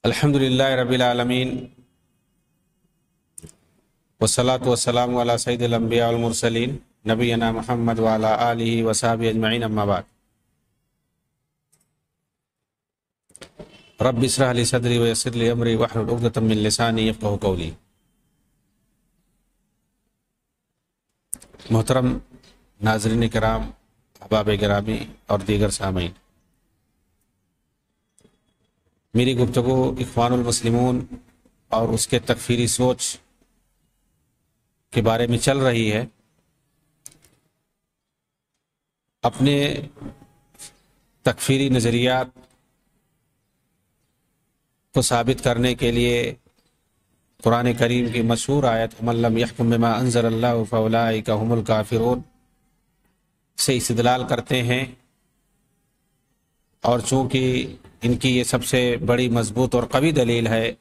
الحمدللہ رب العالمین والصلاة والسلام علی سید الانبیاء والمرسلین نبینا محمد وعلی آلہ وصحبہ اجمعین اما بعد۔ رب اشرح لی صدری ویسر لی امری واحلل عقدۃ من لسانی یفقہوا قولی۔ محترم ناظرین کرام، احباب گرامی اور دیگر سامعین، میری گفتگو اخوان المسلمون اور اس کے تکفیری سوچ کے بارے میں چل رہی ہے۔ اپنے تکفیری نظریات کو ثابت کرنے کے لیے قرآن کریم کی مشہور آیت وَمَن لَّمْ يَحْكُم بِمَا أَنزَلَ اللَّهُ فَأُولَٰئِكَ هُمُ الْكَافِرُونَ سے استدلال کرتے ہیں، اور چونکہ ان کی یہ سب سے بڑی مضبوط اور قوی دلیل ہے،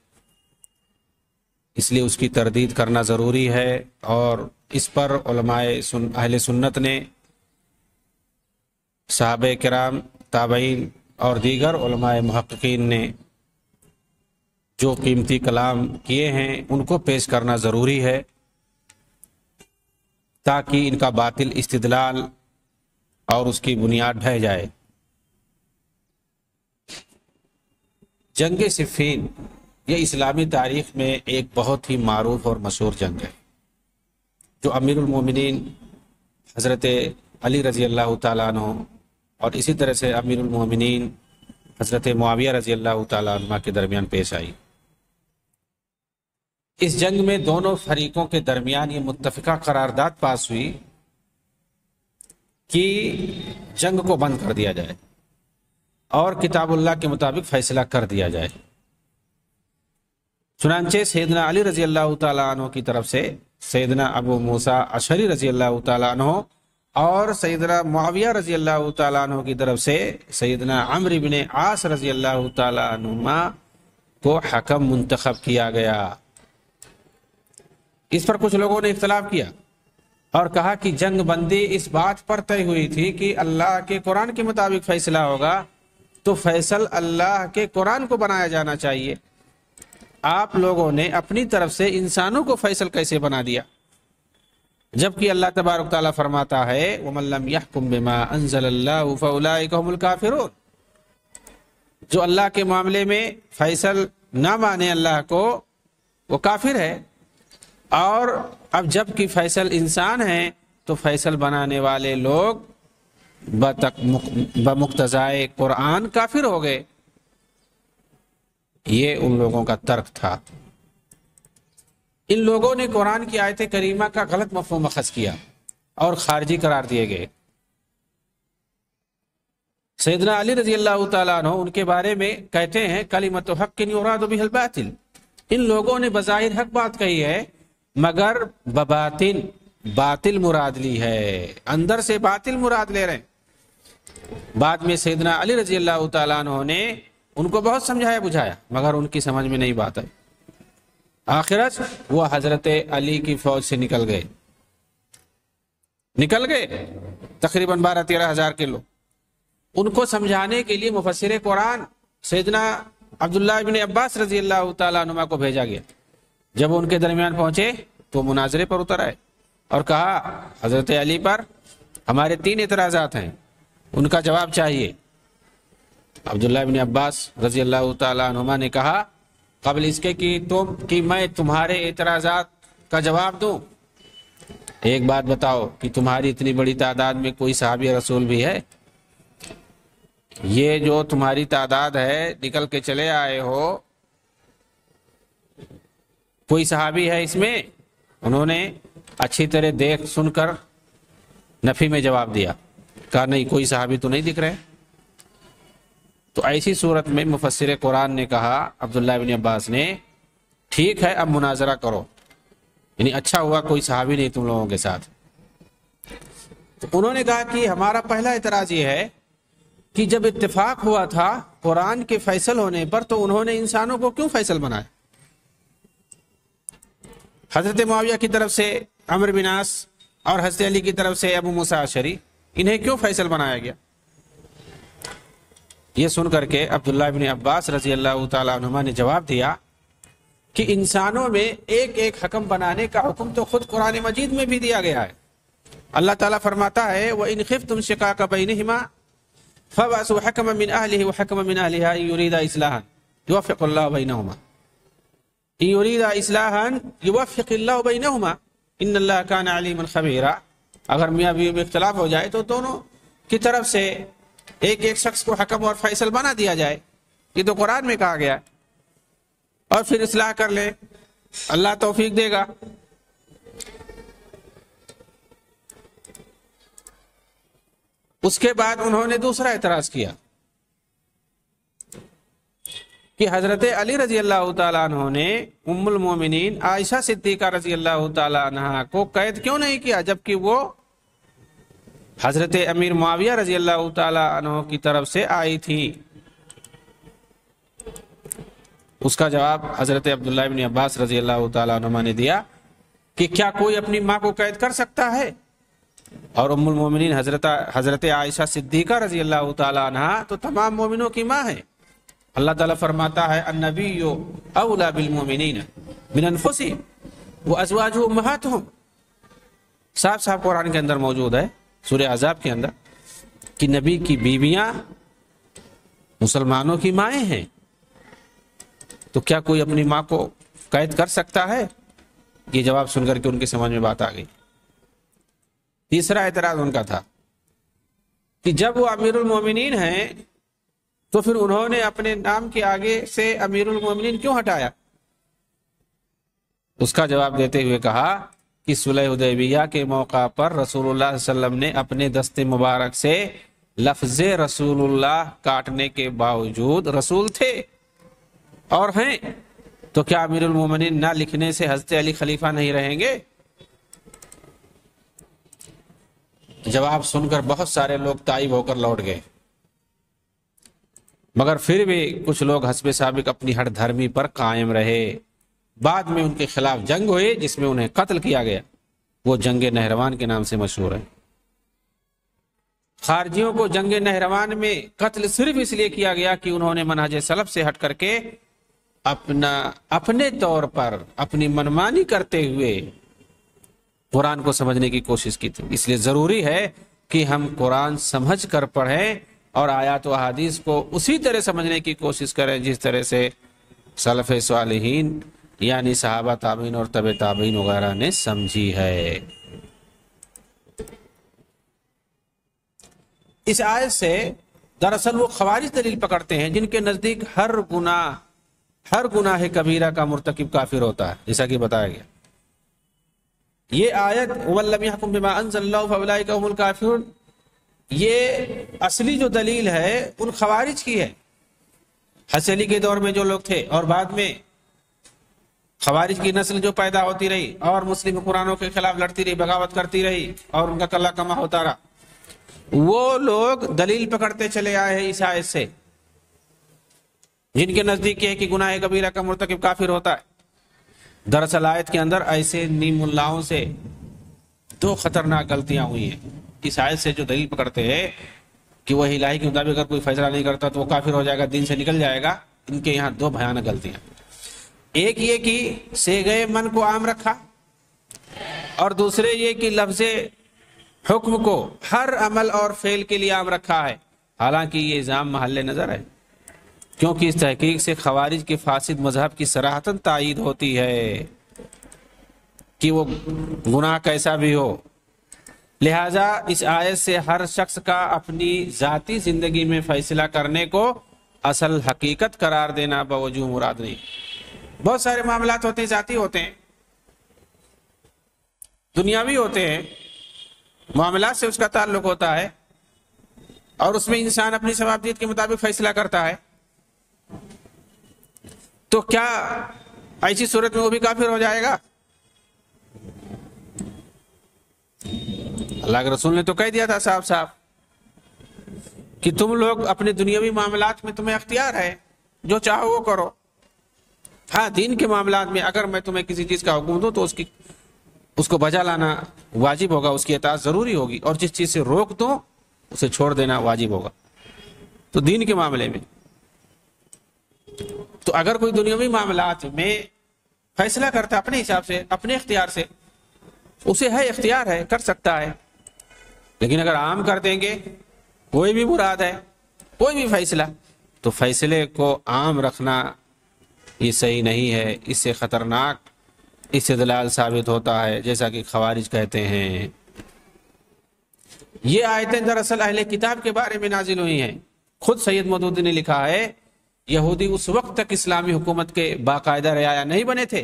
اس لیے اس کی تردید کرنا ضروری ہے، اور اس پر علماء اہل سنت نے، صحابہ کرام، تابعین اور دیگر علماء محققین نے جو قیمتی کلام کیے ہیں ان کو پیش کرنا ضروری ہے، تاکہ ان کا باطل استدلال اور اس کی بنیاد ڈھہ جائے۔ جنگ صفین یہ اسلامی تاریخ میں ایک بہت ہی معروف اور مشہور جنگ ہے، جو امیر المومنین حضرت علی رضی اللہ تعالیٰ عنہ اور اسی طرح سے امیر المومنین حضرت معاویہ رضی اللہ تعالیٰ عنہ کے درمیان پیش آئی۔ اس جنگ میں دونوں فریقوں کے درمیان یہ متفقہ قرارداد پاس ہوئی کہ جنگ کو بند کر دیا جائے اور کتاب اللہ کے مطابق فیصلہ کر دیا جائے۔ چنانچہ سیدنا علی رضی اللہ تعالیٰ عنہ کی طرف سے سیدنا ابو موسیٰ اشعری رضی اللہ تعالیٰ عنہ اور سیدنا معاویہ رضی اللہ تعالیٰ عنہ کی طرف سے سیدنا عمرو بن عاص رضی اللہ تعالیٰ عنہما کو حکم منتخب کیا گیا۔ اس پر کچھ لوگوں نے اختلاف کیا اور کہا کہ جنگ بندی اس بات پر طے ہوئی تھی کہ اللہ کے قرآن کے مطابق فیصلہ ہوگا، تو فیصل اللہ کے قرآن کو بنایا جانا چاہیے۔ آپ لوگوں نے اپنی طرف سے انسانوں کو فیصل کیسے بنا دیا، جبکہ اللہ تبارک تعالیٰ فرماتا ہے وَمَن لَّمْ يَحْكُم بِمَا أَنزَلَ اللَّهُ فَأُولَٰئِكَ هُمُ الْكَافِرُونَ۔ جو اللہ کے معاملے میں فیصل نہ مانے اللہ کو، وہ کافر ہے۔ اور اب جب کہ فیصل انسان ہیں تو فیصل بنانے والے لوگ بمقتضائے قرآن کافر ہو گئے۔ یہ ان لوگوں کا ترک تھا۔ ان لوگوں نے قرآن کی آیت کریمہ کا غلط مفہوم اخذ کیا اور خارجی قرار دیے گئے۔ سیدنا علی رضی اللہ تعالیٰ عنہ ان کے بارے میں کہتے ہیں کلمۃ حق یراد بہ الباطل۔ ان لوگوں نے بظاہر حق بات کہی ہے، مگر بباطن باطل مراد لی ہے، اندر سے باطل مراد لے رہے ہیں۔ بعد میں سیدنا علی رضی اللہ تعالیٰ عنہ نے ان کو بہت سمجھایا بجھایا، مگر ان کی سمجھ میں نہیں بات آئی۔ آخرت وہ حضرت علی کی فوج سے نکل گئے تقریباً 12-13 ہزار کے لوگ۔ ان کو سمجھانے کے لیے مفسر قرآن سیدنا عبداللہ بن عباس رضی اللہ تعالیٰ عنہ کو بھیجا گیا۔ جب ان کے درمیان پہنچے تو مناظرے پر اتر آئے اور کہا حضرت علی پر ہمارے 3 اعتراضات ہیں، ان کا جواب چاہیے۔ عبداللہ بن عباس رضی اللہ تعالیٰ عنہما نے کہا قبل اس کے کہ میں تمہارے اعتراضات کا جواب دوں، ایک بات بتاؤ کہ تمہاری اتنی بڑی تعداد میں کوئی صحابی رسول بھی ہے؟ یہ جو تمہاری تعداد ہے نکل کے چلے آئے ہو، کوئی صحابی ہے اس میں؟ انہوں نے اچھی طرح دیکھ سن کر نفی میں جواب دیا، کہا نہیں، کوئی صحابی تو نہیں دکھ رہے۔ تو ایسی صورت میں مفسر قرآن نے کہا عبداللہ بن عباس نے ٹھیک ہے اب مناظرہ کرو، یعنی اچھا ہوا کوئی صحابی نہیں تم لوگوں کے ساتھ۔ تو انہوں نے کہا کہ ہمارا پہلا اعتراض یہ ہے کہ جب اتفاق ہوا تھا قرآن کے فیصل ہونے پر تو انہوں نے انسانوں کو کیوں فیصل بنایا؟ حضرت معاویہ کی طرف سے عمرو بن عاص اور حضرت علی کی طرف سے ابو موسیٰ اشعری، انہیں کیوں فیصل بنایا گیا؟ یہ سن کر کے عبداللہ ابن عباس رضی اللہ تعالیٰ عنہما نے جواب دیا کہ انسانوں میں ایک ایک حکم بنانے کا حکم تو خود قرآن مجید میں بھی دیا گیا ہے۔ اللہ تعالیٰ فرماتا ہے وَإِنْ خِفْتُمْ شِقَاقَ بَيْنِهِمَا فَبَعْثُوا حَكَمًا مِّنْ أَهْلِهِ وَحَكَمًا مِّنْ أَهْلِهَا إِنْ يُرِيدَا إِصْلَاحًا يُوَفِّقِ اللَّهُ بَيْنَهُمَا إِنْ يُرِيدَا إِصْلَاحًا يُوَفِّقِ اللَّهُ بَيْنَهُمَا إِنَّ اللَّهَ كَانَ عَلِيمًا خَبِيرًا۔ اگر میاں بیوی میں اختلاف ہو جائے تو دونوں کی طرف سے ایک ایک شخص کو حکم اور فیصل بنا دیا جائے، یہ تو قرآن میں کہا گیا ہے، اور پھر اصلاح کر لے، اللہ توفیق دے گا۔ اس کے بعد انہوں نے دوسرا اعتراض کیا کہ حضرت علی رضی اللہ تعالیٰ عنہ نے ام المومنین عائشہ صدیقہ رضی اللہ تعالیٰ عنہ کو قید کیوں نہیں کیا جبکہ وہ حضرت امیر معاویہ رضی اللہ تعالیٰ عنہ کی طرف سے آئی تھی؟ اس کا جواب حضرت عبداللہ ابن عباس رضی اللہ تعالیٰ عنہ نے دیا کہ کیا کوئی اپنی ماں کو قید کر سکتا ہے؟ اور ام المومنین حضرت عائشہ صدیقہ رضی اللہ تعالیٰ عنہ تو تمام مومنوں کی ماں ہے۔ اللہ تعالیٰ فرماتا ہے النبی اولا بالمومنین من انفسہم وازواجہ امہاتہم، صاف صاف قرآن کے اندر موجود ہے سورہ احزاب کے اندر کہ نبی کی بیویاں مسلمانوں کی مائیں ہیں، تو کیا کوئی اپنی ماں کو قید کر سکتا ہے؟ یہ جواب سن کر کے ان کی سمجھ میں بات آ گئی۔ تیسرا اعتراض ان کا تھا کہ جب وہ امیر المومنین ہیں تو پھر انہوں نے اپنے نام کے آگے سے امیر المومنین کیوں ہٹایا؟ اس کا جواب دیتے ہوئے کہا کہ صلح حدیبیہ کے موقع پر رسول اللہ صلی اللہ علیہ وسلم نے اپنے دست مبارک سے لفظ رسول اللہ کاٹنے کے باوجود رسول تھے اور ہیں، تو کیا امیر المومنین نہ لکھنے سے حضرت علی خلیفہ نہیں رہیں گے؟ جواب سن کر بہت سارے لوگ تائب ہو کر لوٹ گئے، مگر پھر بھی کچھ لوگ حسب سابق اپنی ہٹ دھرمی پر قائم رہے۔ بعد میں ان کے خلاف جنگ ہوئی جس میں انہیں قتل کیا گیا، وہ جنگ نہروان کے نام سے مشہور ہے۔ خارجیوں کو جنگ نہروان میں قتل صرف اس لیے کیا گیا کہ انہوں نے منہج سلف سے ہٹ کر کے اپنے طور پر اپنی منمانی کرتے ہوئے قرآن کو سمجھنے کی کوشش کی تھی۔ اس لیے ضروری ہے کہ ہم قرآن سمجھ کر پڑھیں اور آیات و احادیث کو اسی طرح سمجھنے کی کوشش کریں جس طرح سے سلف صالحین یعنی صحابہ تابعین اور تبع تابعین وغیرہ نے سمجھی ہے۔ اس آیت سے دراصل وہ خوارج دلیل پکڑتے ہیں جن کے نزدیک ہر گناہ کبیرہ کا مرتکب کافر ہوتا ہے، جیسا کہ بتایا گیا۔ یہ آیت وَمَن لَّمْ يَحْكُم بِمَا أَنزَلَ اللَّهُ فَأُولَٰئِكَ هُمُ الْكَافِرُونَ، یہ اصلی جو دلیل ہے ان خوارج کی ہے، حضرت علی کے دور میں جو لوگ تھے اور بعد میں خوارج کی نسل جو پیدا ہوتی رہی اور مسلم قرآنوں کے خلاف لڑتی رہی، بغاوت کرتی رہی اور ان کا کلہ کما ہوتا رہا، وہ لوگ دلیل پکڑتے چلے آئے ہیں اس آیت سے، جن کے نزدیک یہ ہے کہ گناہ کبیرہ کا مرتکب کافر ہوتا ہے۔ دراصل آیت کے اندر ایسے نیم ملاؤں سے دو خطرناک غلطیاں ہوئی ہیں۔ اس آیت سے جو دلیل پکڑتے ہیں کہ وہ الہی کے مطابق اگر کوئی فیصلہ نہیں کرتا تو وہ کافر ہو جائے گا، دین سے نکل جائے گا، ان کے یہاں دو بھیانک غلطیاں۔ ایک یہ کہ سیغے من کو عام رکھا، اور دوسرے یہ کہ لفظ حکم کو ہر عمل اور فعل کے لیے عام رکھا ہے، حالانکہ یہ الزام محل نظر ہے، کیونکہ اس تحقیق سے خوارج کے فاسد مذہب کی صراحتاً تائید ہوتی ہے کہ وہ گناہ کیسا بھی ہو۔ لہٰذا اس آیت سے ہر شخص کا اپنی ذاتی زندگی میں فیصلہ کرنے کو اصل حقیقت قرار دینا بوجوہ مراد نہیں۔ بہت سارے معاملات ہوتے ہیں، ذاتی ہوتے ہیں، دنیاوی ہوتے ہیں، معاملات سے اس کا تعلق ہوتا ہے اور اس میں انسان اپنی ثوابدید کے مطابق فیصلہ کرتا ہے، تو کیا ایسی صورت میں وہ بھی کافر ہو جائے گا؟ اللہ کے رسول نے تو کہہ دیا تھا صاحب کہ تم لوگ اپنے دنیاوی معاملات میں تمہیں اختیار ہے، جو چاہو وہ کرو، ہاں دین کے معاملات میں اگر میں تمہیں کسی چیز کا حکم دوں تو اس کو بجا لانا واجب ہوگا، اس کی اطاعت ضروری ہوگی، اور جس چیز سے روک دوں اسے چھوڑ دینا واجب ہوگا۔ تو دین کے معاملے میں تو اگر کوئی دنیاوی معاملات میں فیصلہ کرتا اپنے حساب سے اپنے اختیار سے، اسے ہے اختیار ہے، کر سکتا ہے، لیکن اگر عام کر دیں گے کوئی بھی مراد ہے کوئی بھی فیصلہ، تو فیصلے کو عام رکھنا یہ صحیح نہیں ہے، اس سے خطرناک استدلال ثابت ہوتا ہے، جیسا کہ خوارج کہتے ہیں۔ یہ آیتیں دراصل اہل کتاب کے بارے میں نازل ہوئی ہیں۔ خود سید مودودی نے لکھا ہے یہودی اس وقت تک اسلامی حکومت کے باقاعدہ رعایا نہیں بنے تھے،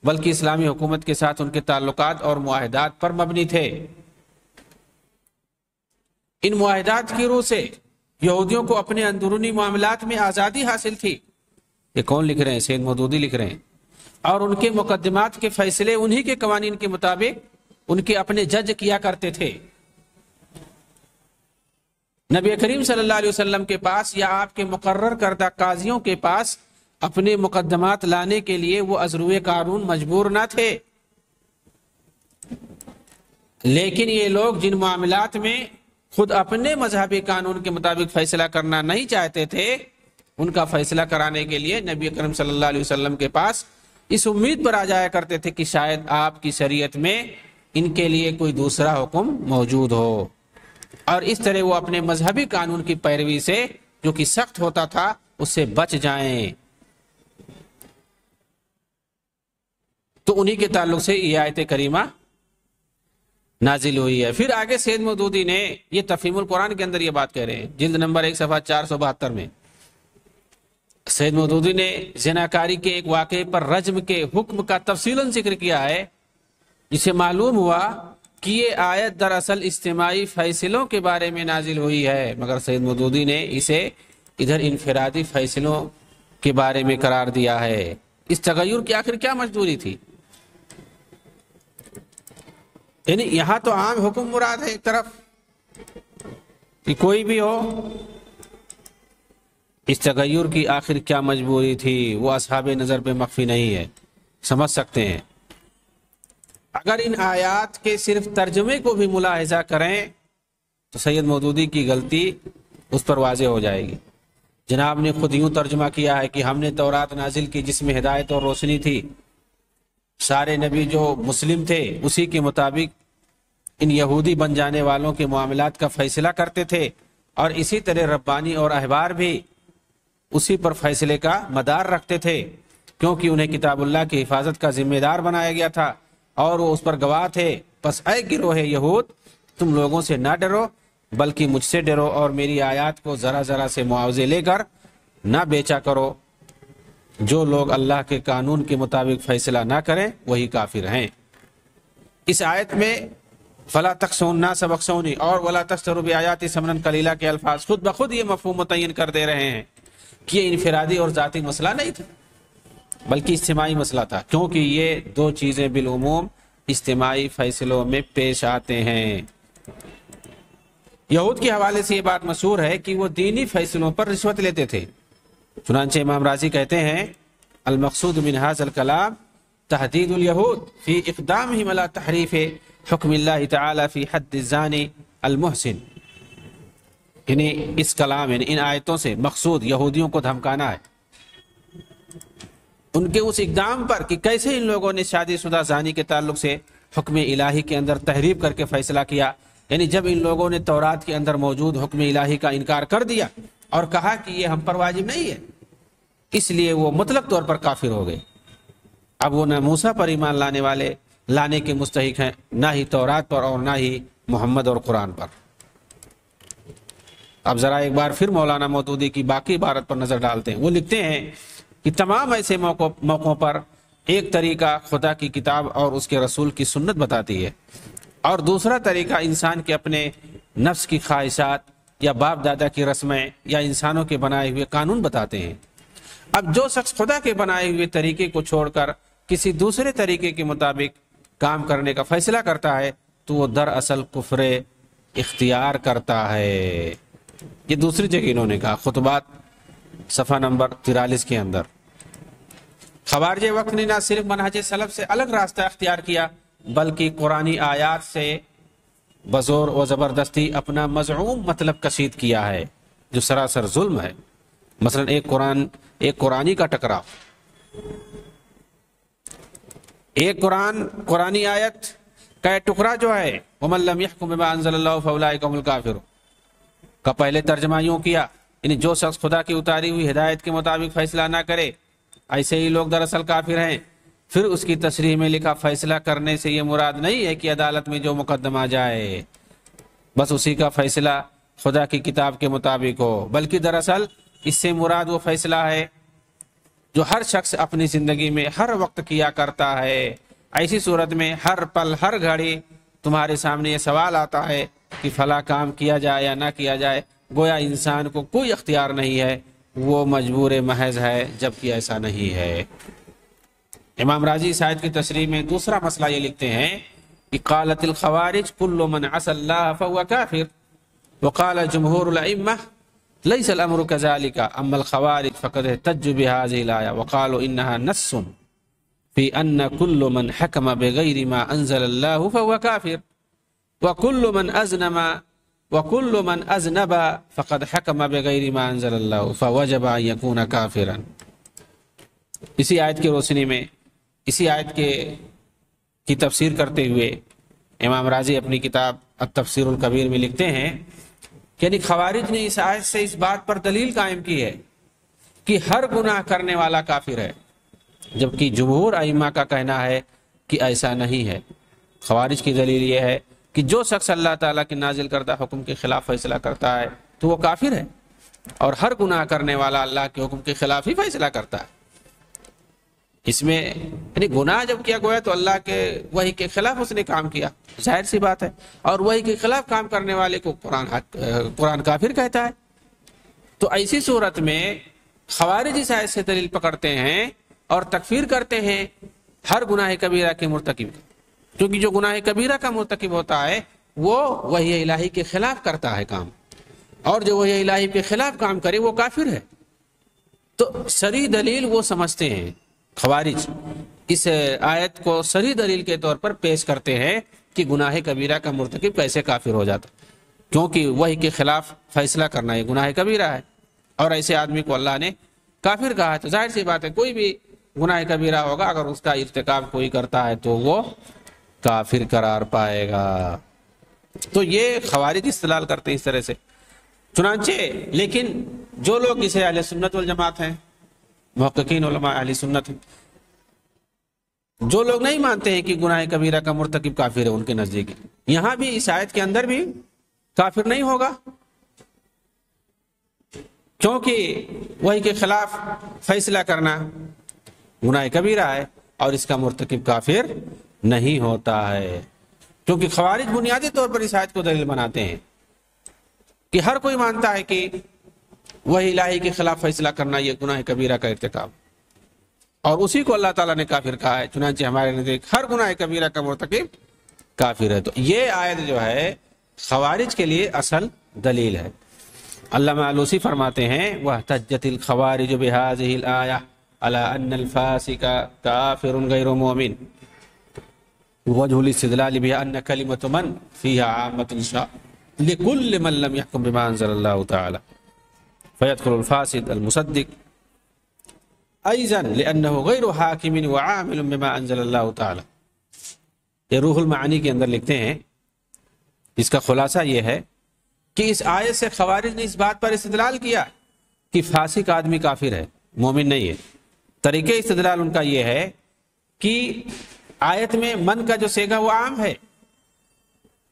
بلکہ اسلامی حکومت کے ساتھ ان کے تعلقات اور معاہدات پر مبنی تھے۔ ان معاہدات کی روح سے یہودیوں کو اپنے اندرونی معاملات میں آزادی حاصل تھی۔ یہ کون لکھ رہے ہیں؟ سید مودودی لکھ رہے ہیں۔ اور ان کے مقدمات کے فیصلے انہی کے قوانین کے مطابق ان کے اپنے جج کیا کرتے تھے۔ نبی کریم صلی اللہ علیہ وسلم کے پاس یا آپ کے مقرر کردہ قاضیوں کے پاس اپنے مقدمات لانے کے لیے وہ از روئے قانون مجبور نہ تھے، لیکن یہ لوگ جن معاملات میں خود اپنے مذہبی قانون کے مطابق فیصلہ کرنا نہیں چاہتے تھے، ان کا فیصلہ کرانے کے لیے نبی کریم صلی اللہ علیہ وسلم کے پاس اس امید پر آ جایا کرتے تھے کہ شاید آپ کی شریعت میں ان کے لیے کوئی دوسرا حکم موجود ہو، اور اس طرح وہ اپنے مذہبی قانون کی پیروی سے جو کہ سخت ہوتا تھا اس سے بچ جائیں۔ تو انہی کے تعلق سے یہ آیت کریمہ نازل ہوئی ہے۔ پھر آگے سید مودودی نے یہ تفہیم القرآن کے اندر یہ بات کہہ رہے ہیں، جلد نمبر 1 صفحہ 472 میں سید مودودی نے زناکاری کے ایک واقعے پر رجم کے حکم کا تفصیلاً ذکر کیا ہے، جسے معلوم ہوا کہ یہ آیت دراصل اجتماعی فیصلوں کے بارے میں نازل ہوئی ہے، مگر سید مودودی نے اسے ادھر انفرادی فیصلوں کے بارے میں قرار دیا ہے۔ اس تغیر کی آخر کیا مجبوری تھی؟ یعنی یہاں تو عام حکم مراد ہے ایک طرف کہ کوئی بھی ہو، اس تغیر کی آخر کیا مجبوری تھی وہ اصحاب نظر پہ مخفی نہیں ہے، سمجھ سکتے ہیں۔ اگر ان آیات کے صرف ترجمے کو بھی ملاحظہ کریں تو سید مودودی کی غلطی اس پر واضح ہو جائے گی۔ جناب نے خود یوں ترجمہ کیا ہے کہ ہم نے تورات نازل کی جس میں ہدایت اور روشنی تھی، سارے نبی جو مسلم تھے اسی کے مطابق ان یہودی بن جانے والوں کے معاملات کا فیصلہ کرتے تھے، اور اسی طرح ربانی اور احبار بھی اسی پر فیصلے کا مدار رکھتے تھے، کیونکہ انہیں کتاب اللہ کی حفاظت کا ذمہ دار بنایا گیا تھا اور وہ اس پر گواہ تھے۔ پس اے گروہ یہود، تم لوگوں سے نہ ڈرو بلکہ مجھ سے ڈرو، اور میری آیات کو ذرا ذرا سے معاوضے لے کر نہ بیچا کرو۔ جو لوگ اللہ کے قانون کے مطابق فیصلہ نہ کریں وہی کافر ہیں۔ اس آیت میں فلا تخشوا الناس واخشونی اور ولا تشتروا بآیاتی ثمنا قلیلا کے الفاظ خود بخود یہ مفہوم متعین کر دے رہے ہیں کہ یہ انفرادی اور ذاتی مسئلہ نہیں تھا بلکہ اجتماعی مسئلہ تھا، کیونکہ یہ دو چیزیں بالعموم اجتماعی فیصلوں میں پیش آتے ہیں۔ یہود کے حوالے سے یہ بات مشہور ہے کہ وہ دینی فیصلوں پر رشوت لیتے تھے۔ چنانچہ امام راضی کہتے ہیں المقصود من هذا الكلام تحدید الیہود فی اقدامہم علی تحریف حکم اللہ تعالی فی حد الزانی المحسن، یعنی اس کلام یعنی ان آیتوں سے مقصود یہودیوں کو دھمکانا ہے، ان کے اس اقدام پر کہ کیسے ان لوگوں نے شادی شدہ زانی کے تعلق سے حکم الہی کے اندر تحریف کر کے فیصلہ کیا، یعنی جب ان لوگوں نے تورات کے اندر موجود حکم الہی کا انکار کر دیا اور کہا کہ یہ ہم پر واجب نہیں ہے، اس لیے وہ مطلق طور پر کافر ہو گئے۔ اب وہ نہ موسیٰ پر ایمان لانے کے مستحق ہیں، نہ ہی تورات پر اور نہ ہی محمد اور قرآن پر۔ اب ذرا ایک بار پھر مولانا مودودی کی باقی عبارت پر نظر ڈالتے ہیں۔ وہ لکھتے ہیں کہ تمام ایسے موقعوں پر ایک طریقہ خدا کی کتاب اور اس کے رسول کی سنت بتاتی ہے، اور دوسرا طریقہ انسان کے اپنے نفس کی خواہشات یا باپ دادا کی رسمیں یا انسانوں کے بنائے ہوئے قانون بتاتے ہیں۔ اب جو شخص خدا کے بنائے ہوئے طریقے کو چھوڑ کر کسی دوسرے طریقے کے مطابق کام کرنے کا فیصلہ کرتا ہے تو وہ دراصل کفر اختیار کرتا ہے۔ یہ دوسری جگہ انہوں نے کہا، خطبات صفحہ نمبر 43 کے اندر۔ خوارج وقت نے نہ صرف منہج سلف سے الگ راستہ اختیار کیا بلکہ قرآنی آیات سے بزور و زبردستی اپنا مزعوم مطلب کشید کیا ہے۔ جو سراسر ظلم ہے. مثلا ایک قرآنی کا ٹکراؤ، ایک قرآنی آیت کا ایک ٹکڑا جو ہے وَمَن لَّمْ يَحْكُم بِمَا أَنزَلَ اللَّهُ فَأُولَٰئِكَ هُمُ الْكَافِرُونَ کا پہلے ترجمہ یوں کیا، یعنی جو شخص خدا کی اتاری ہوئی ہدایت کے مطابق فیصلہ نہ کرے ایسے ہی لوگ دراصل کافر ہیں. پھر اس کی تصریح میں لکھا فیصلہ کرنے سے یہ مراد نہیں ہے کہ عدالت میں جو مقدم آ جائے بس اسی کا فیصلہ خدا کی کتاب کے مطابق ہو، بلکہ دراصل اس سے مراد وہ فیصلہ ہے جو ہر شخص اپنی زندگی میں ہر وقت کیا کرتا ہے. ایسی صورت میں ہر پل ہر گھڑی تمہارے سامنے یہ سوال آتا ہے کہ فلاں کام کیا جائے یا نہ کیا جائے. گویا انسان کو کوئی اختیار نہیں ہے، وہ مجبور محض ہے، جبکہ ایسا نہیں ہے. امام راضی اس آیت کی تشریح میں دوسرا مسئلہ یہ لکھتے ہیں کہ قالت الخوارج کل من عصى الله فهو كافر وقال جمهور الائمه ليس الامر كذلك اما الخوارج فقد احتجوا بهذه الايه وقالوا انها نص في ان كل من حكم بغير ما انزل الله فهو كافر وكل من اذنب فقد حكم بغير ما انزل الله فوجب ان يكون كافرا. اسی آیت کی روشنی میں اسی آیت کی تفسیر کرتے ہوئے امام راضی اپنی کتاب التفسیر الکبیر میں لکھتے ہیں کہ یعنی خوارج نے اس آیت سے اس بات پر دلیل قائم کی ہے کہ ہر گناہ کرنے والا کافر ہے، جبکہ جمہور ائمہ کا کہنا ہے کہ ایسا نہیں ہے. خوارج کی دلیل یہ ہے کہ جو شخص اللہ تعالیٰ کے نازل کردہ حکم کے خلاف فیصلہ کرتا ہے تو وہ کافر ہے، اور ہر گناہ کرنے والا اللہ کے حکم کے خلاف ہی فیصلہ کرتا ہے. اس میں یعنی گناہ جب کیا گیا تو اللہ کے وحی کے خلاف اس نے کام کیا، ظاہر سی بات ہے، اور وحی کے خلاف کام کرنے والے کو قرآن کافر کہتا ہے. تو ایسی صورت میں خوارج اس آیت سے دلیل پکڑتے ہیں اور تکفیر کرتے ہیں ہر گناہ کبیرہ کے مرتکب، کیونکہ جو گناہ کبیرہ کا مرتکب ہوتا ہے وہ وحی الہی کے خلاف کرتا ہے کام، اور جو وحی الہی کے خلاف کام کرے وہ کافر ہے. تو صریح دلیل وہ سمجھتے ہیں خوارج، اس آیت کو صریح دلیل کے طور پر پیش کرتے ہیں کہ گناہ کبیرہ کا مرتکب کیسے کافر ہو جاتا، کیونکہ وحی کے خلاف فیصلہ کرنا یہ گناہ کبیرہ ہے، اور ایسے آدمی کو اللہ نے کافر کہا ہے. تو ظاہر سی بات ہے کوئی بھی گناہ کبیرہ ہوگا اگر اس کا ارتکاب کوئی کرتا ہے تو وہ کافر قرار پائے گا. تو یہ خوارج استدلال کرتے ہیں اس طرح سے. چنانچہ لیکن جو لوگ اسے اہل سنت والجماعت ہیں، محققین علماء اہل سنت ہیں، جو لوگ نہیں مانتے ہیں کہ گناہ کبیرہ کا مرتکب کافر ہے، ان کے نزدیک یہاں بھی اس آیت کے اندر بھی کافر نہیں ہوگا، کیونکہ وحی کے خلاف فیصلہ کرنا گناہ کبیرہ ہے اور اس کا مرتکب کافر نہیں ہوتا ہے. کیونکہ خوارج بنیادی طور پر اس آیت کو دلیل بناتے ہیں کہ ہر کوئی مانتا ہے کہ وحی الہی کے خلاف فیصلہ کرنا یہ گناہ کبیرہ کا ارتکاب، اور اسی کو اللہ تعالیٰ نے کافر کہا ہے. چنانچہ ہمارے نزدیک ہر گناہ کبیرہ کا مرتکب کافر ہے. تو یہ آیت جو ہے خوارج کے لیے اصل دلیل ہے. علامہ آلوسی فرماتے ہیں وَاحْتَجَّتِ الْخَوَارِجُ بِهَٰذِهِ الْآيَةِ عَلَىٰ أَنَّ الْفَاسِقَ كَافِرٌ غَيْرُ مُؤْمِنٍ وَوَجْهُ الِاسْتِدْلَالِ بِأَنَّ كَلِمَةَ مَنْ فِيهَا عَامَّةٌ لِكُلِّ مَنْ لَمْ يَحْكُم بِمَا أَنزَلَ اللَّهُ تَعَالَى فَيَدْخُلُ الْفَاسِقُ الْمُصَدِّقُ أيضاً لأنه غير حاكم وعامل بما أنزل الله تعالى. یہ روح المعانی کے اندر لکھتے ہیں، اس کا خلاصہ یہ ہے کہ اس آیت سے خوارج نے اس بات پر استدلال کیا کہ فاسق آدمی کافر ہے، مومن نہیں ہے. طریقے استدلال ان کا یہ ہے کہ آیت میں من کا جو صیغہ وہ عام ہے،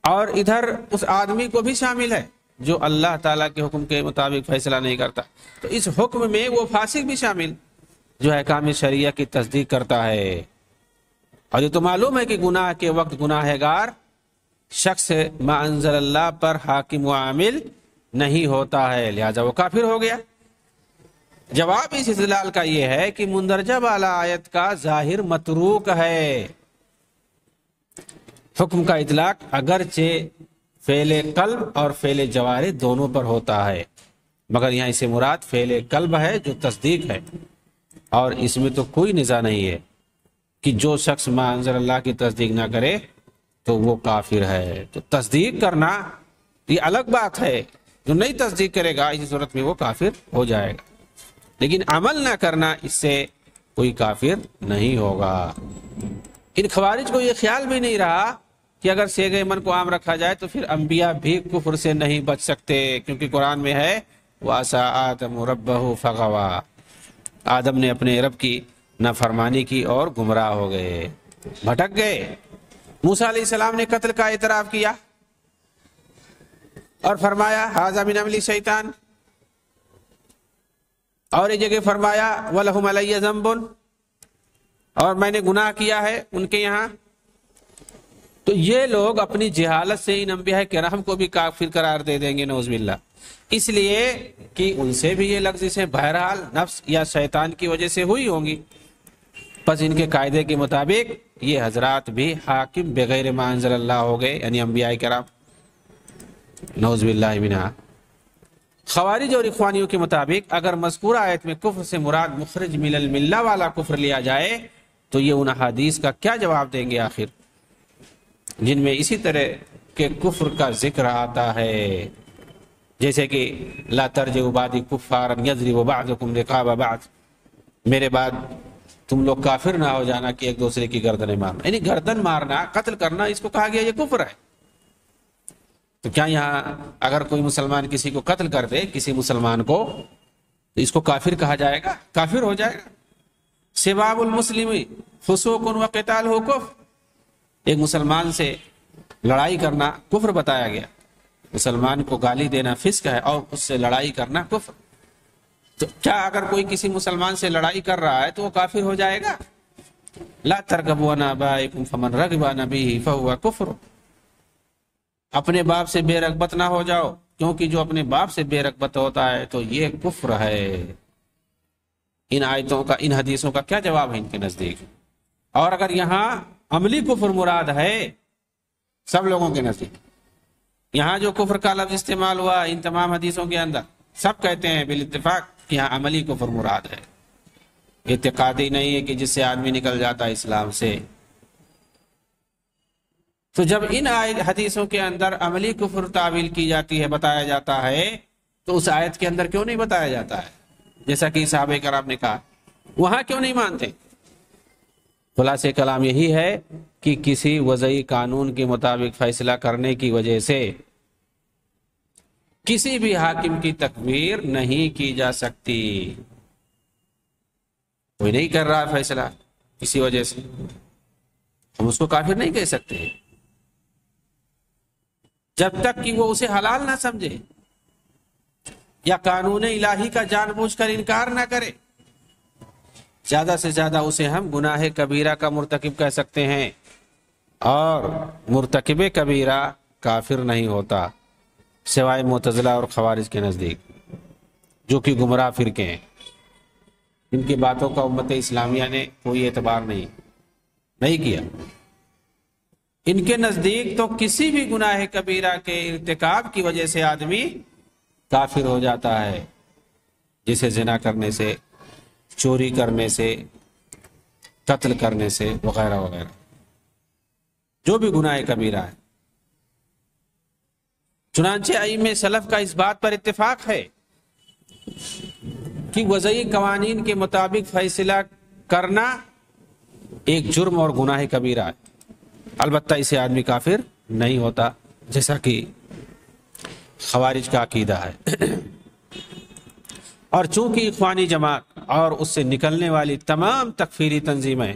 اور ادھر اس آدمی کو بھی شامل ہے جو اللہ تعالیٰ کے حکم کے مطابق فیصلہ نہیں کرتا. تو اس حکم میں وہ فاسق بھی شامل جو احکام شریعہ کی تصدیق کرتا ہے. اور یہ تو معلوم ہے کہ گناہ کے وقت گناہ گار شخص ما انزل اللہ پر حاکم و عامل نہیں ہوتا ہے، لہذا وہ کافر ہو گیا. جواب اس استدلال کا یہ ہے کہ مندرجہ بالا آیت کا ظاہر متروک ہے. حکم کا اطلاق اگرچہ فعل قلب اور فعل جوارح دونوں پر ہوتا ہے، مگر یہاں اسے مراد فعل قلب ہے جو تصدیق ہے، اور اس میں تو کوئی نزاع نہیں ہے کہ جو شخص ما انزل اللہ کی تصدیق نہ کرے تو وہ کافر ہے. تو تصدیق کرنا یہ الگ بات ہے جو نہیں تصدیق کرے گا اسی صورت میں وہ کافر ہو جائے گا، لیکن عمل نہ کرنا اس سے کوئی کافر نہیں ہوگا۔ ان خوارج کو یہ خیال بھی نہیں رہا کہ اگر سیغ من کو عام رکھا جائے تو پھر انبیاء بھی کفر سے نہیں بچ سکتے، کیونکہ قرآن میں ہے وَعَصَىٰ آدَمُ رَبَّهُ فَغَوَىٰ، آدم نے اپنے رب کی نافرمانی کی اور گمراہ ہو گئے، بھٹک گئے۔ موسیٰ علیہ السلام نے قتل کا اعتراف کیا اور فرمایا هَذَا مِنْ عَمَلِ الشَّيْطَانِ، اور ایک جگہ فرمایا وَلَهُمْ عَلَيَّ ذَنْبٌ، اور میں نے گناہ کیا ہے ان کے یہاں۔ تو یہ لوگ اپنی جہالت سے ان انبیاء کرام کو بھی کافر قرار دے دیں گے نعوذ باللہ، اس لیے کہ ان سے بھی یہ لغزشیں بہرحال نفس یا شیطان کی وجہ سے ہوئی ہوں گی، پس ان کے قاعدے کے مطابق یہ حضرات بھی حاکم بغیر ما انزل اللہ ہو گئے، یعنی انبیاء کرام نعوذ باللہ منہا۔ خوارج اور اخوانیوں کے مطابق اگر مذکورہ آیت میں کفر سے مراد مخرج من الملہ والا کفر لیا جائے تو یہ ان احادیث کا کیا جواب دیں گے آخر، جن میں اسی طرح کے کفر کا ذکر آتا ہے، جیسے کہ لا ترجعوا بعدی کفارا یضرب بعضکم رقاب بعض، میرے بعد تم لوگ کافر نہ ہو جانا کہ ایک دوسرے کی گردنیں مارنا، یعنی گردن مارنا، قتل کرنا، اس کو کہا گیا یہ کفر ہے۔ تو کیا یہاں اگر کوئی مسلمان کسی کو قتل کر دے، کسی مسلمان کو، تو اس کو کافر کہا جائے گا؟ کافر ہو جائے گا۔ سباب المسلم فسوق و قتال ہو کفر، ایک مسلمان سے لڑائی کرنا کفر بتایا گیا، مسلمان کو گالی دینا فسق ہے اور اس سے لڑائی کرنا کفر، تو کیا اگر کوئی کسی مسلمان سے لڑائی کر رہا ہے تو وہ کافر ہو جائے گا؟ لا ترغبوا عن آبائکم فمن رغب عن ابیہ فہو کفر، اپنے باپ سے بے رغبت نہ ہو جاؤ، کیونکہ جو اپنے باپ سے بے رغبت ہوتا ہے تو یہ کفر ہے۔ ان آیتوں کا، ان حدیثوں کا کیا جواب ہے ان کے نزدیک؟ اور اگر یہاں عملی کفر مراد ہے سب لوگوں کے نزدیک، یہاں جو کفر کا لفظ استعمال ہوا ان تمام حدیثوں کے اندر سب کہتے ہیں بالاتفاق کہ یہاں عملی کفر مراد ہے، اعتقادی نہیں ہے کہ جس سے آدمی نکل جاتا ہے اسلام سے۔ تو جب ان حدیثوں کے اندر عملی کفر تعویل کی جاتی ہے، بتایا جاتا ہے، تو اس آیت کے اندر کیوں نہیں بتایا جاتا ہے؟ جیسا کہ صحابہ کرام نے کہا، وہاں کیوں نہیں مانتے؟ خلاصہ کلام یہی ہے کہ کسی وضعی قانون کے مطابق فیصلہ کرنے کی وجہ سے کسی بھی حاکم کی تکفیر نہیں کی جا سکتی۔ کوئی نہیں کر رہا فیصلہ کسی وجہ سے، ہم اس کو کافر نہیں کہہ سکتے جب تک کہ وہ اسے حلال نہ سمجھے یا قانون الہی کا جان بوجھ کر انکار نہ کرے۔ زیادہ سے زیادہ اسے ہم گناہ کبیرہ کا مرتکب کہہ سکتے ہیں، اور مرتکب کبیرہ کافر نہیں ہوتا سوائے معتزلہ اور خوارج کے نزدیک، جو کہ گمراہ فرقے ہیں، ان کی باتوں کا امت اسلامیہ نے کوئی اعتبار نہیں کیا۔ ان کے نزدیک تو کسی بھی گناہ کبیرہ کے ارتکاب کی وجہ سے آدمی کافر ہو جاتا ہے، جسے زنا کرنے سے، چوری کرنے سے، قتل کرنے سے، وغیرہ وغیرہ، جو بھی گناہ کبیرہ ہے۔ چنانچہ ائمہ سلف کا اس بات پر اتفاق ہے کہ وضعی قوانین کے مطابق فیصلہ کرنا ایک جرم اور گناہ کبیرہ ہے، البتہ اسے آدمی کافر نہیں ہوتا، جیسا کہ خوارج کا عقیدہ ہے۔ اور چونکہ اخوانی جماعت اور اس سے نکلنے والی تمام تکفیری تنظیمیں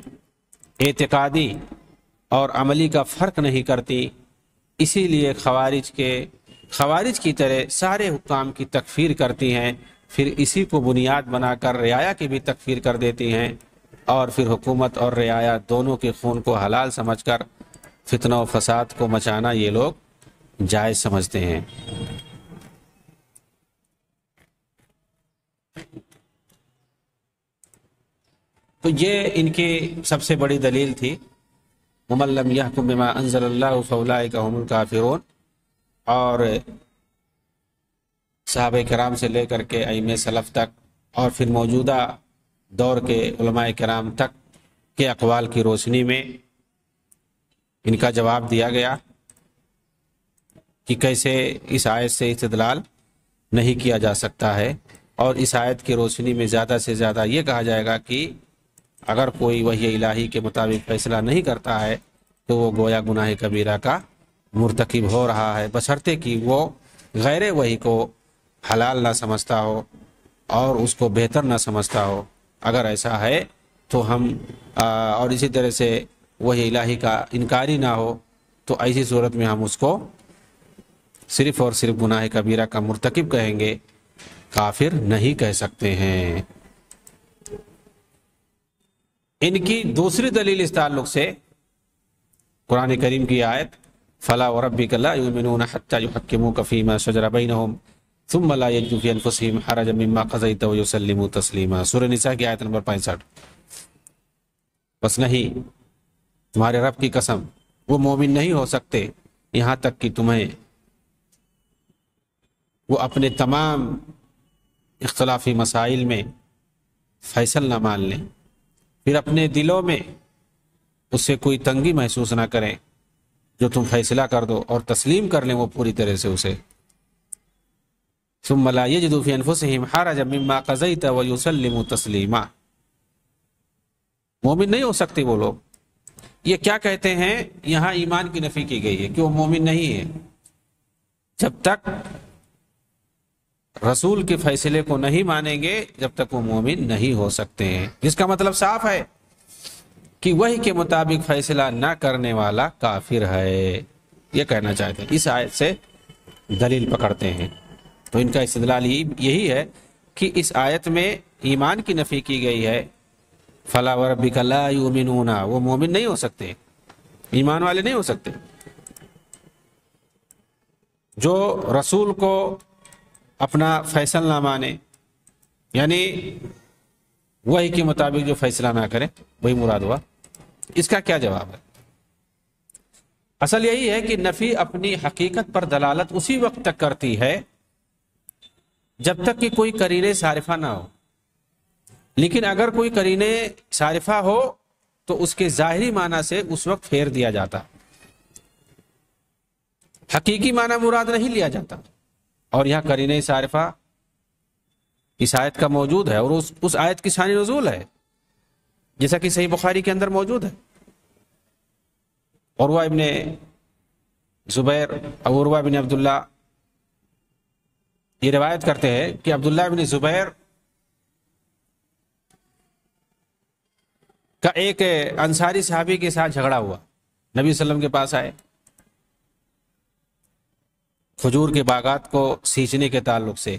اعتقادی اور عملی کا فرق نہیں کرتی، اسی لیے خوارج کی طرح سارے حکام کی تکفیر کرتی ہیں، پھر اسی کو بنیاد بنا کر رعایا کی بھی تکفیر کر دیتی ہیں، اور پھر حکومت اور رعایا دونوں کے خون کو حلال سمجھ کر فتنہ و فساد کو مچانا یہ لوگ جائز سمجھتے ہیں۔ تو یہ ان کی سب سے بڑی دلیل تھی، وَمَن لَّمْ يَحْكُم بِمَا أَنزَلَ اللَّهُ فَأُولَٰئِكَ هُمُ الْكَافِرُونَ، اور صحابہ کرام سے لے کر کے ائمہ سلف تک اور پھر موجودہ دور کے علماء کرام تک کے اقوال کی روشنی میں ان کا جواب دیا گیا کہ کیسے اس آیت سے استدلال نہیں کیا جا سکتا ہے۔ اور اس آیت کی روشنی میں زیادہ سے زیادہ یہ کہا جائے گا کہ اگر کوئی وحی الہی کے مطابق فیصلہ نہیں کرتا ہے تو وہ گویا گناہ کبیرہ کا مرتکب ہو رہا ہے، بشرطے کہ وہ غیر وحی کو حلال نہ سمجھتا ہو اور اس کو بہتر نہ سمجھتا ہو۔ اگر ایسا ہے تو ہم اور اسی طرح سے وحی الہی کا انکاری نہ ہو تو ایسی صورت میں ہم اس کو صرف اور صرف گناہ کبیرہ کا مرتکب کہیں گے، کافر نہیں کہہ سکتے ہیں۔ ان کی دوسری دلیل اس تعلق سے قرآن کریم کی آیت فلا وربک لا یؤمنون حتی یحکموک فیما شجر بینہم ثم لا یجدوا فی انفسہم حرجا مما قضیت ویسلموا تسلیما، سورہ نساء کی آیت نمبر 65۔ بس نہیں، تمہارے رب کی قسم وہ مومن نہیں ہو سکتے یہاں تک کہ تمہیں وہ اپنے تمام اختلافی مسائل میں فیصل نہ مان لیں، پھر اپنے دلوں میں اس سے کوئی تنگی محسوس نہ کریں جو تم فیصلہ کر دو، اور تسلیم کر لیں وہ پوری طرح سے اسے۔ ثم لا یجدوا فی انفسہم حرجا مما قضیت ویسلموا تسلیما، مومن نہیں ہو سکتے وہ لوگ۔ یہ کیا کہتے ہیں؟ یہاں ایمان کی نفی کی گئی ہے کہ وہ مومن نہیں ہے جب تک رسول کے فیصلے کو نہیں مانیں گے، جب تک وہ مومن نہیں ہو سکتے ہیں، جس کا مطلب صاف ہے کہ وحی کے مطابق فیصلہ نہ کرنے والا کافر ہے، یہ کہنا چاہتے ہیں۔ اس آیت سے دلیل پکڑتے ہیں، تو ان کا استدلال یہی ہے کہ اس آیت میں ایمان کی نفی کی گئی ہے، فلا وربک لا یؤمنون، وہ مومن نہیں ہو سکتے، ایمان والے نہیں ہو سکتے۔ جو رسول کو اپنا فیصل نہ مانے، یعنی وحی کے مطابق جو فیصلہ نہ کرے، وہی مراد ہوا۔ اس کا کیا جواب ہے؟ اصل یہی ہے کہ نفی اپنی حقیقت پر دلالت اسی وقت تک کرتی ہے جب تک کہ کوئی قرینے صارفہ نہ ہو، لیکن اگر کوئی قرینے صارفہ ہو تو اس کے ظاہری معنی سے اس وقت پھیر دیا جاتا، حقیقی معنی مراد نہیں لیا جاتا۔ اور یہاں قرینے صارفہ اس آیت کا موجود ہے، اور اس آیت کی شان نزول ہے، جیسا کہ صحیح بخاری کے اندر موجود ہے۔ عروہ ابن زبیر اور عروہ ابن عبداللہ یہ روایت کرتے ہیں کہ عبداللہ ابن زبیر کا ایک انصاری صحابی کے ساتھ جھگڑا ہوا، نبی صلی اللہ علیہ وسلم کے پاس آئے کھجور کے باغات کو سینچنے کے تعلق سے۔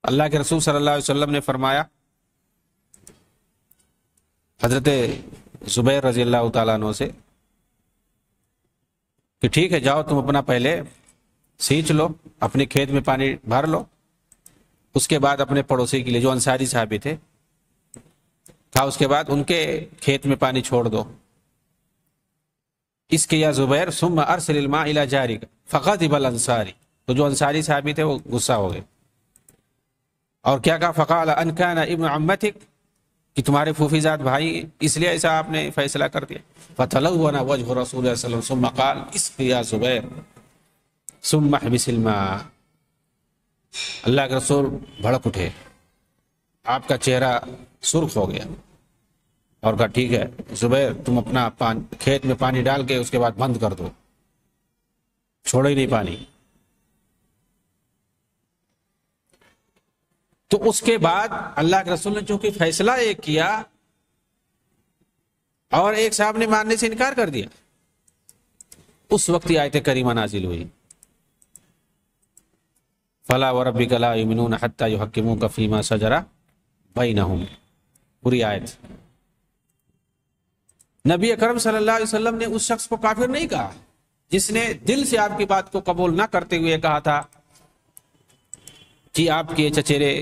اللہ کے رسول صلی اللہ علیہ وسلم نے فرمایا حضرت زبیر رضی اللہ تعالیٰ عنہ سے کہ ٹھیک ہے، جاؤ تم اپنا پہلے سینچ لو، اپنے کھیت میں پانی بھر لو، اس کے بعد اپنے پڑوسی کے لیے جو انصاری صحابی تھے اس کے بعد ان کے کھیت میں پانی چھوڑ دو۔ اس کے یا زبیر ثم ارسل الماء الى جارک فغضب الانصاری، تو جو انصاری صحابی تھے وہ غصہ ہو گئے اور کیا کہا؟ فقال ان کان ابن عمتک، کہ تمہارے پھوپھیزاد بھائی، اس لیے ایسا آپ نے فیصلہ کر دیا۔ فتلون وجه رسول اللہ صلی اللہ علیہ وسلم ثم قال اسق یا زبیر ثم احبس الماء، اللہ کے رسول بھڑک اٹھے، آپ کا چہرہ سرخ ہو گیا اور کہا ٹھیک ہے زبیر، تم اپنا کھیت میں پانی ڈال کے اس کے بعد بند کر دو، چھوڑو ہی نہیں پانی۔ تو اس کے بعد اللہ کے رسول نے چونکہ فیصلہ ایک کیا اور ایک صاحب نے ماننے سے انکار کر دیا، اس وقت یہ آیت کریمہ نازل ہوئی فلا وربک لا یؤمنون حتی یحکموک فیما شجر بینہم، پوری آیت۔ نبی اکرم صلی اللہ علیہ وسلم نے اس شخص کو کافر نہیں کہا جس نے دل سے آپ کی بات کو قبول نہ کرتے ہوئے کہا تھا کہ آپ کے چچیرے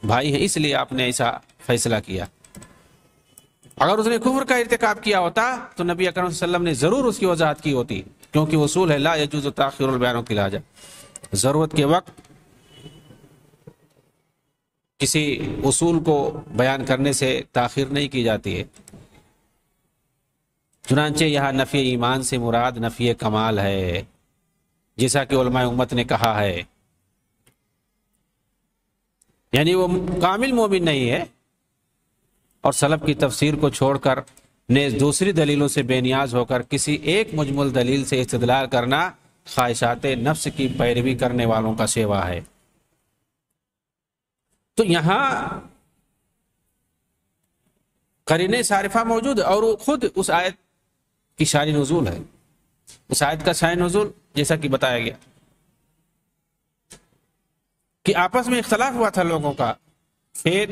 بھائی ہیں اس لیے آپ نے ایسا فیصلہ کیا۔ اگر اس نے کفر کا ارتکاب کیا ہوتا تو نبی اکرم صلی اللہ علیہ وسلم نے ضرور اس کی وضاحت کی ہوتی، کیونکہ اصول ہے لا یجوز تاخیر البیان کی لاجا، ضرورت کے وقت کسی اصول کو بیان کرنے سے تاخیر نہیں کی جاتی ہے۔ چنانچہ یہاں نفی ایمان سے مراد نفی کمال ہے، جیسا کہ علماء امت نے کہا ہے، یعنی وہ کامل مومن نہیں ہے، اور سلف کی تفسیر کو چھوڑ کر نیز دوسری دلیلوں سے بے نیاز ہو کر کسی ایک مجمل دلیل سے استدلال کرنا خواہشات نفس کی پیروی کرنے والوں کا سیوا ہے۔ تو یہاں قرینہ صارفہ موجود ہے، اور وہ خود اس آیت کی شان نزول ہے۔ اس آیت کا شان نزول جیسا کہ بتایا گیا کہ آپس میں اختلاف ہوا تھا لوگوں کا کھیت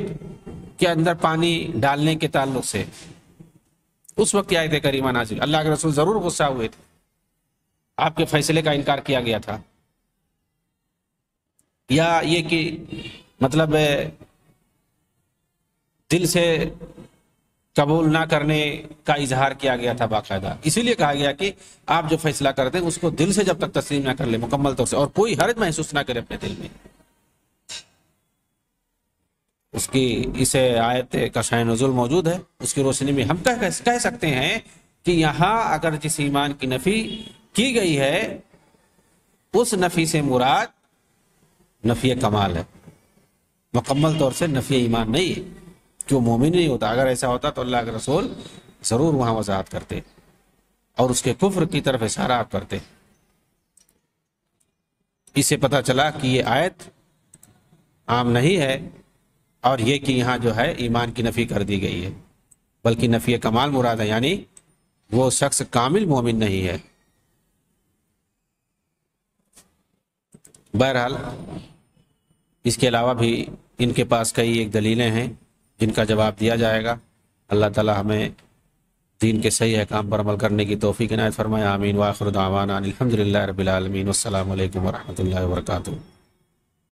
کے اندر پانی ڈالنے کے تعلق سے، اس وقت یہ آیت کریمہ نازل۔ اللہ کے رسول ضرور غصہ ہوئے تھے، آپ کے فیصلے کا انکار کیا گیا تھا، یا یہ کہ مطلب دل سے قبول نہ کرنے کا اظہار کیا گیا تھا باقاعدہ۔ اسی لیے کہا گیا کہ آپ جو فیصلہ کرتے ہیں اس کو دل سے جب تک تسلیم نہ کر لیں مکمل طور سے، اور کوئی حرج محسوس نہ کرے اپنے دل میں، اس کی اس آیت کا شان نزول موجود ہے۔ اس کی روشنی میں ہم کہہ سکتے ہیں کہ یہاں اگر جس ایمان کی نفی کی گئی ہے، اس نفی سے مراد نفی کمال ہے، مکمل طور سے نفی ایمان نہیں ہے، کہ وہ مومن نہیں ہوتا۔ اگر ایسا ہوتا تو اللہ کے رسول ضرور وہاں وضاحت کرتے اور اس کے کفر کی طرف اشارہ آپ کرتے۔ اس سے پتہ چلا کہ یہ آیت عام نہیں ہے، اور یہ کہ یہاں جو ہے ایمان کی نفی کر دی گئی ہے، بلکہ نفی کمال مراد ہے، یعنی وہ شخص کامل مومن نہیں ہے۔ بہرحال اس کے علاوہ بھی ان کے پاس کئی ایک دلیلیں ہیں جن کا جواب دیا جائے گا۔ اللہ تعالی ہمیں دین کے صحیح احکام پر عمل کرنے کی توفیق عنایت فرمائے، آمین۔ وآخر دعوانا الحمدللہ رب العالمین، والسلام علیکم ورحمۃ اللہ وبرکاتہ۔